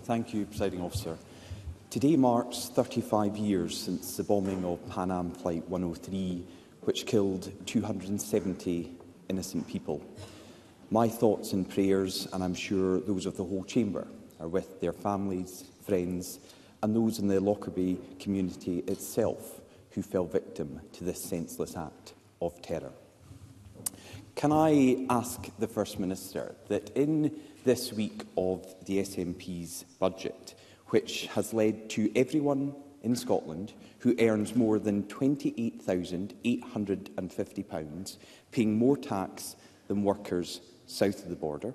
Thank you, Presiding Officer. Today marks 35 years since the bombing of Pan Am Flight 103, which killed 270 innocent people. My thoughts and prayers, and I'm sure those of the whole Chamber, are with their families, friends and those in the Lockerbie community itself who fell victim to this senseless act of terror. Can I ask the First Minister that in this week of the SNP's budget, which has led to everyone in Scotland who earns more than £28,850 paying more tax than workers south of the border,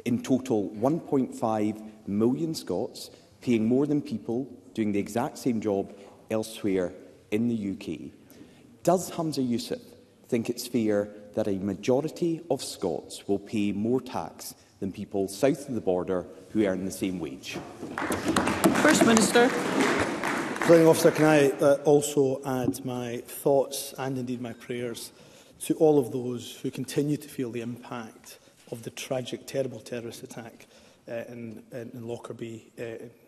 in total 1.5 million Scots paying more than people doing the exact same job elsewhere in the UK, does Humza Yousaf think it's fair that a majority of Scots will pay more tax than people south of the border who earn the same wage? First Minister. Presiding Officer, can I also add my thoughts and indeed my prayers to all of those who continue to feel the impact of the tragic, terrible terrorist attack in Lockerbie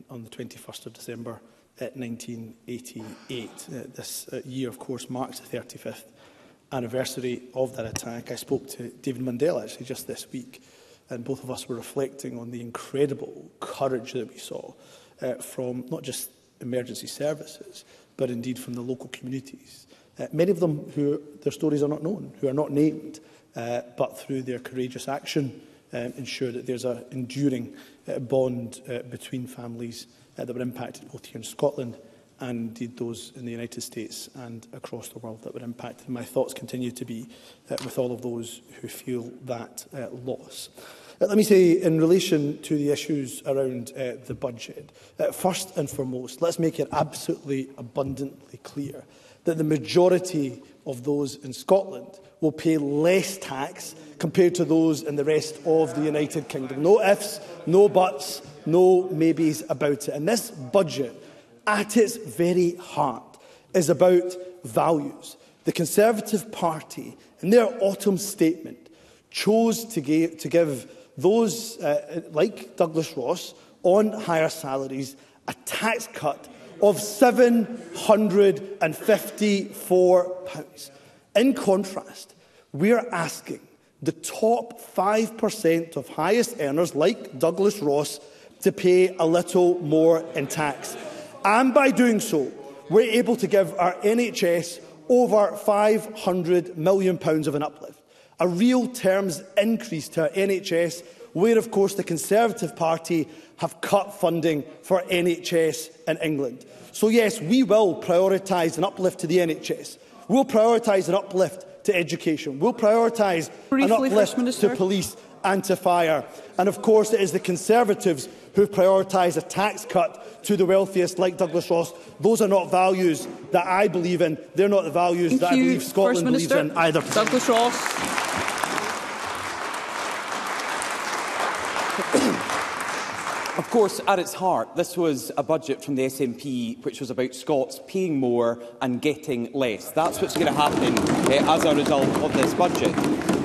on the 21st of December 1988. This year, of course, marks the 35th anniversary of that attack. I spoke to David Mundell actually just this week, and both of us were reflecting on the incredible courage that we saw from not just emergency services, but indeed from the local communities. Many of them who their stories are not known, who are not named, but through their courageous action ensure that there's an enduring bond between families that were impacted both here in Scotland and indeed those in the United States and across the world that were impacted. My thoughts continue to be with all of those who feel that loss. Let me say, in relation to the issues around the budget, first and foremost, let's make it absolutely abundantly clear that the majority of those in Scotland will pay less tax compared to those in the rest of the United Kingdom. No ifs, no buts, no maybes about it. And this budget, at its very heart, is about values. The Conservative Party, in their autumn statement, chose to give those like Douglas Ross on higher salaries a tax cut of £754. In contrast, we are asking the top 5% of highest earners, like Douglas Ross, to pay a little more in tax. And by doing so, we're able to give our NHS over £500 million of an uplift, a real terms increase to our NHS, where, of course, the Conservative Party have cut funding for NHS in England. So, yes, we will prioritise an uplift to the NHS. We'll prioritise an uplift to education. We'll prioritise an uplift to police and to fire. And, of course, it is the Conservatives who prioritise a tax cut to the wealthiest, like Douglas Ross. Those are not values that I believe in. They're not the values that I believe Scotland believes in either. Douglas Ross. Of course, at its heart, this was a budget from the SNP which was about Scots paying more and getting less. That's what's going to happen as a result of this budget.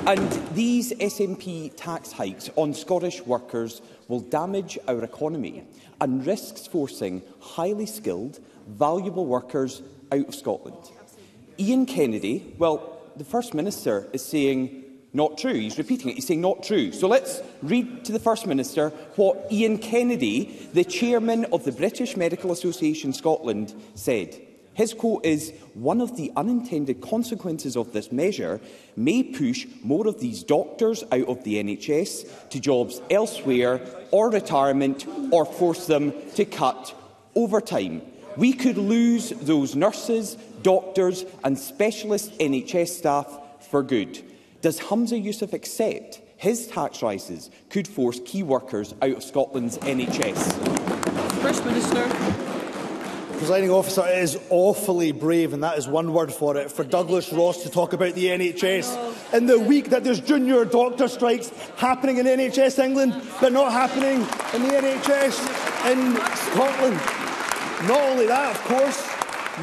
And these SNP tax hikes on Scottish workers will damage our economy and risks forcing highly skilled, valuable workers out of Scotland. Ian Kennedy, well, the First Minister is saying not true. He's repeating it. He's saying not true. So let's read to the First Minister what Ian Kennedy, the chairman of the British Medical Association Scotland, said. His quote is, "One of the unintended consequences of this measure may push more of these doctors out of the NHS to jobs elsewhere or retirement, or force them to cut overtime. We could lose those nurses, doctors and specialist NHS staff for good." Does Humza Yousaf accept his tax rises could force key workers out of Scotland's NHS? First Minister. Presiding Officer, it is awfully brave, and that is one word for it, for Douglas Ross to talk about the NHS in the week that there's junior doctor strikes happening in NHS England, but not happening in the NHS in Scotland. Not only that, of course,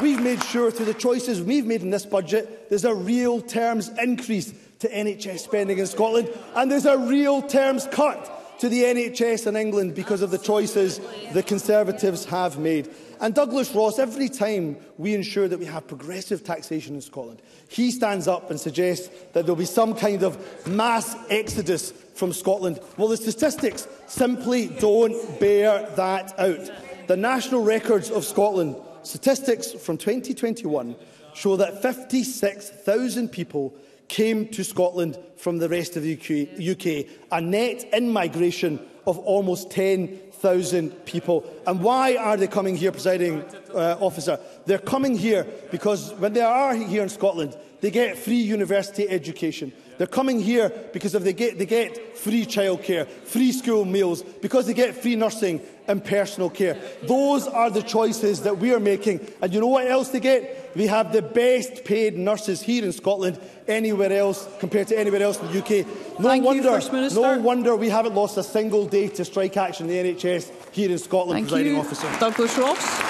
we've made sure through the choices we've made in this budget, there's a real terms increase to NHS spending in Scotland, and there's a real terms cut to the NHS in England because of the choices the Conservatives have made. And Douglas Ross, every time we ensure that we have progressive taxation in Scotland, he stands up and suggests that there will be some kind of mass exodus from Scotland. Well, the statistics simply don't bear that out. The National Records of Scotland statistics from 2021 show that 56,000 people came to Scotland from the rest of the UK, a net in-migration of almost 10,000 people. And why are they coming here, Presiding Officer? They're coming here because when they are here in Scotland, they get free university education. They're coming here because they get free childcare, free school meals, because they get free nursing and personal care. Those are the choices that we are making. And you know what else they get? We have the best paid nurses here in Scotland anywhere else compared to anywhere else in the UK. No wonder we haven't lost a single day to strike action in the NHS here in Scotland, Presiding Officer. Douglas Ross.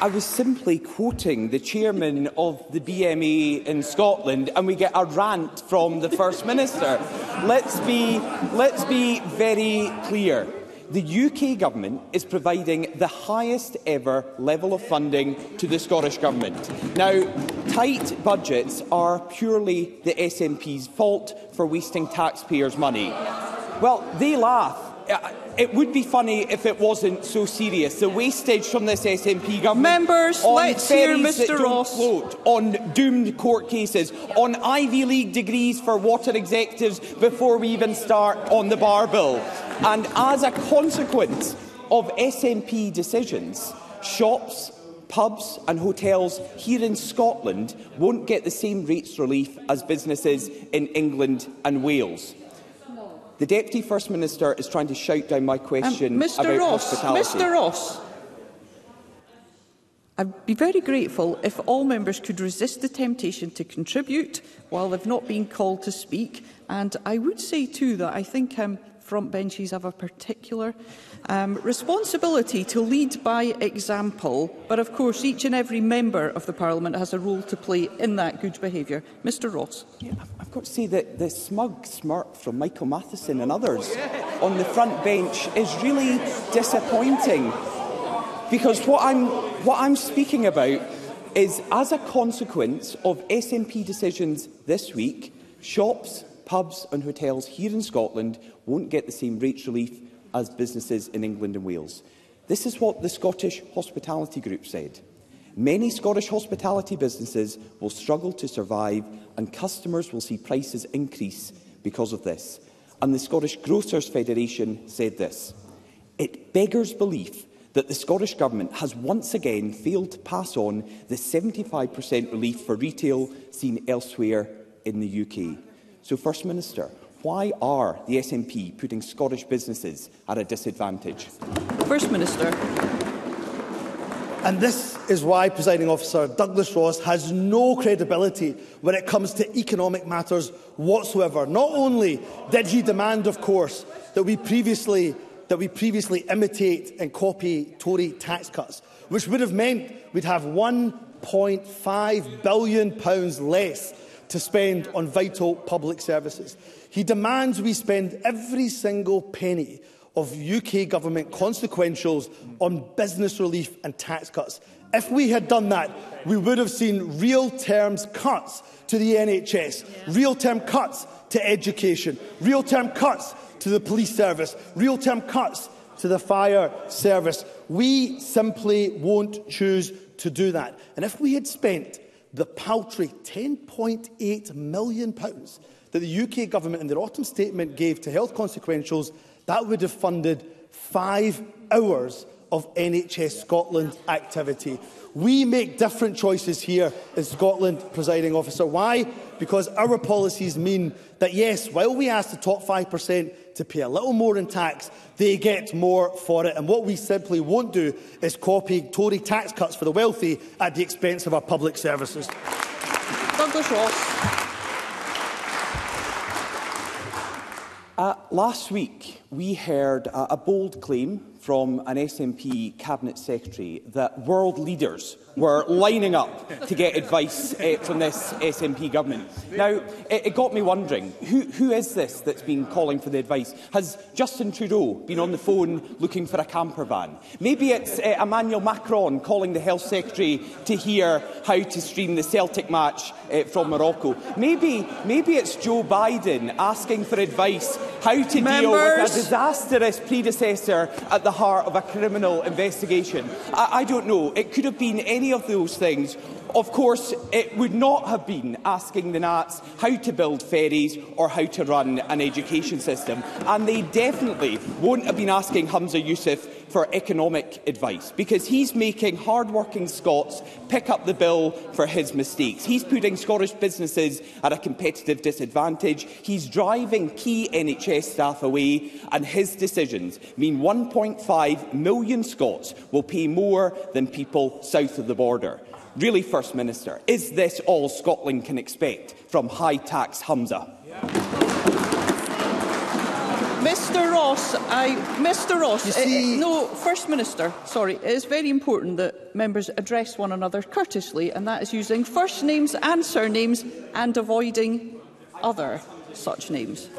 I was simply quoting the chairman of the BMA in Scotland, and we get a rant from the First Minister. Let's be very clear. The UK Government is providing the highest ever level of funding to the Scottish Government. Now, tight budgets are purely the SNP's fault for wasting taxpayers' money. Well, they laugh. It would be funny if it wasn't so serious. The wastage from this SNP government Members, on let's hear ferries that Mr don't Ross. float, on doomed court cases, on Ivy League degrees for water executives before we even start on the bar bill. And as a consequence of SNP decisions, shops, pubs and hotels here in Scotland won't get the same rates relief as businesses in England and Wales. The Deputy First Minister is trying to shout down my question about hospitality. Mr Ross, I'd be very grateful if all members could resist the temptation to contribute while they've not been called to speak. And I would say too that I think front benches have a particular responsibility to lead by example, but of course each and every member of the Parliament has a role to play in that good behaviour. Mr Ross. Yeah, I've got to say that the smug smirk from Michael Matheson and others on the front bench is really disappointing, because what I'm speaking about is, as a consequence of SNP decisions this week, shops, pubs and hotels here in Scotland won't get the same rates relief as businesses in England and Wales. This is what the Scottish Hospitality Group said. Many Scottish hospitality businesses will struggle to survive, and customers will see prices increase because of this. And the Scottish Grocers Federation said this: "It beggars belief that the Scottish Government has once again failed to pass on the 75% relief for retail seen elsewhere in the UK." So, First Minister, why are the SNP putting Scottish businesses at a disadvantage? First Minister. And this is why, Presiding Officer, Douglas Ross has no credibility when it comes to economic matters whatsoever. Not only did he demand, of course, that we previously imitate and copy Tory tax cuts, which would have meant we'd have £1.5 billion less to spend on vital public services. He demands we spend every single penny of UK government consequentials on business relief and tax cuts. If we had done that, we would have seen real-term cuts to the NHS, real-term cuts to education, real-term cuts to the police service, real-term cuts to the fire service. We simply won't choose to do that. And if we had spent the paltry £10.8 million that the UK government in their autumn statement gave to health consequentials, that would have funded 5 hours of NHS Scotland activity. We make different choices here in Scotland, Presiding Officer. Why? Because our policies mean that, yes, while we ask the top 5% to pay a little more in tax, they get more for it. And what we simply won't do is copy Tory tax cuts for the wealthy at the expense of our public services. Douglas Ross. Last week, we heard a bold claim from an SNP Cabinet Secretary that world leaders were lining up to get advice from this SNP government. Now, it got me wondering, who is this that's been calling for the advice? Has Justin Trudeau been on the phone looking for a camper van? Maybe it's Emmanuel Macron calling the Health Secretary to hear how to stream the Celtic match from Morocco. Maybe it's Joe Biden asking for advice how to deal with a disastrous predecessor at the heart of a criminal investigation. I don't know. It could have been any of those things. Of course, it would not have been asking the Nats how to build ferries or how to run an education system. And they definitely won't have been asking Humza Yousaf for economic advice, because he's making hard-working Scots pick up the bill for his mistakes. He's putting Scottish businesses at a competitive disadvantage. He's driving key NHS staff away, and his decisions mean 1.5 million Scots will pay more than people south of the border. Really, First Minister, is this all Scotland can expect from high-tax Humza? Mr Ross, no, First Minister, sorry, it is very important that members address one another courteously, and that is using first names and surnames and avoiding other such names.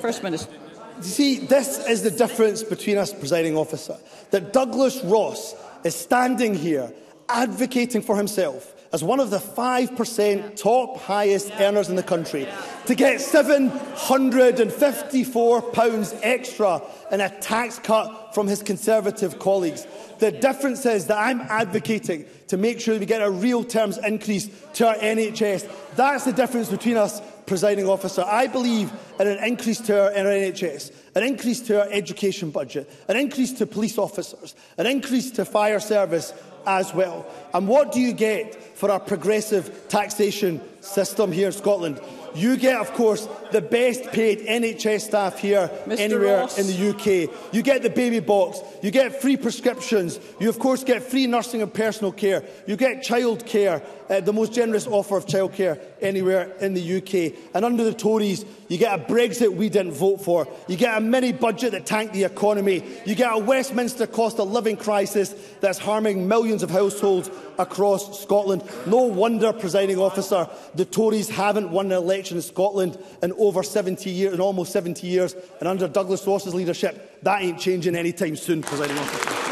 First Minister. You see, this is the difference between us, Presiding Officer, that Douglas Ross is standing here advocating for himself as one of the 5% top highest earners in the country to get £754 extra in a tax cut from his Conservative colleagues. The difference is that I'm advocating to make sure that we get a real terms increase to our NHS. That's the difference between us, Presiding Officer. I believe in an increase to our NHS, an increase to our education budget, an increase to police officers, an increase to fire service as well. And what do you get for our progressive taxation system here in Scotland? You get, of course, the best paid NHS staff here anywhere in the UK. You get the baby box. You get free prescriptions. You, of course, get free nursing and personal care. You get childcare, the most generous offer of childcare anywhere in the UK. And under the Tories, you get a Brexit we didn't vote for. You get a mini-budget that tanked the economy. You get a Westminster cost of living crisis that's harming millions of households across Scotland. No wonder, Presiding Officer, the Tories haven't won an election in Scotland in over 70 years, in almost 70 years. And under Douglas Ross's leadership, that ain't changing anytime soon, Presiding Officer.